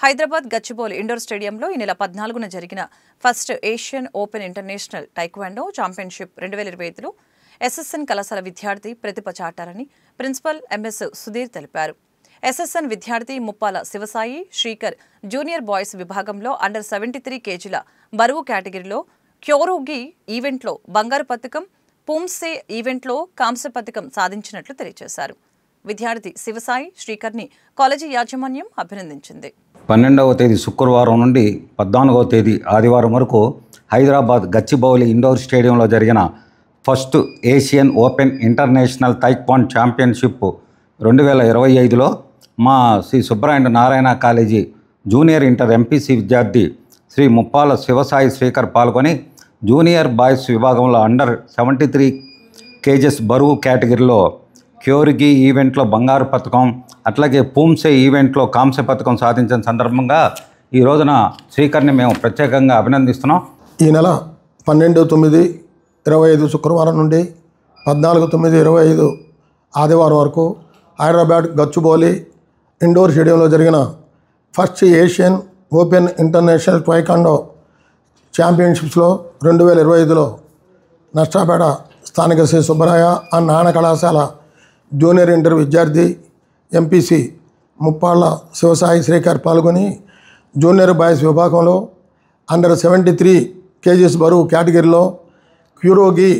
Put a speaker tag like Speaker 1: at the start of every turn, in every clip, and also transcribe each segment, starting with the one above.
Speaker 1: Hyderabad Gachibowli indoor స్టేడియంలో ఈ నెల 14న జరిగిన first Asian open international taekwondo championship 2025లో ఎస్ఎస్ఎన్ కళాశాల విద్యార్థి ప్రతిభ చాటారని ప్రిన్సిపల్ ఎంఎస్ సుధీర్ తెలిపారు. ఎస్ఎస్ఎన్ విద్యార్థి ముప్పాల శివసాయి శ్రీకర్ జూనియర్ బాయ్స్ విభాగంలో అండర్ 73 కేజీల బరువు కేటగిరీలో క్యోరోగి ఈవెంట్లో బంగారు పతకం, పూమ్సే ఈవెంట్లో కాంస్య పతకం సాధించినట్లు తెలియజేశారు. విద్యార్థి శివసాయి శ్రీకర్ని కాలేజీ యాజమాన్యం అభినందించింది.
Speaker 2: 12వ తేదీ శుక్రవారం నుండి 14వ తేదీ ఆదివారం వరకు హైదరాబాద్ గచ్చిబౌలి ఇండోర్ స్టేడియంలో జరిగిన first Asian open international taekwondo championship 2025లో మా Sri Subbaraya Narayana college junior inter MPC విద్యార్థి శ్రీ ముప్పాల శివసాయి శ్రీకర్ పాల్గొని జూనియర్ బాయ్స్ విభాగంలో అండర్ 73 కేజెస్ బరువు కేటగిరీలో క్యోరిగి ఈవెంట్లో బంగారు పతకం, అట్లాగే పూమ్సే ఈవెంట్లో కాంస్య పతకం సాధించిన సందర్భంగా ఈ రోజున శ్రీకర్ని మేము ప్రత్యేకంగా అభినందిస్తున్నాం.
Speaker 3: ఈ నెల 12/9/25 శుక్రవారం నుండి 14/9/25 ఆదివారం వరకు హైదరాబాద్ గచ్చిబౌలి ఇండోర్ స్టేడియంలో జరిగిన first Asian open international taekwondo ఛాంపియన్షిప్స్లో 2025లో నర్సాపేట స్థానిక శ్రీ సుబ్బరాయ నారాయణ కళాశాల జూనియర్ ఇంటర్ విద్యార్థి ఎంపీసీ ముప్పాళ్ళ శివసాయి శ్రీకర్ పాల్గొని జూనియర్ బాయ్స్ విభాగంలో అండర్ 73 కేజీస్ బరువు కేటగిరీలో క్యూరోగి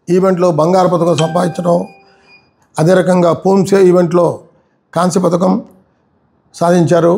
Speaker 3: ఈవెంట్లో బంగారు పథకం సంపాదించడం, అదే రకంగా పూమ్సే ఈవెంట్లో కాంస్య పథకం సాధించారు.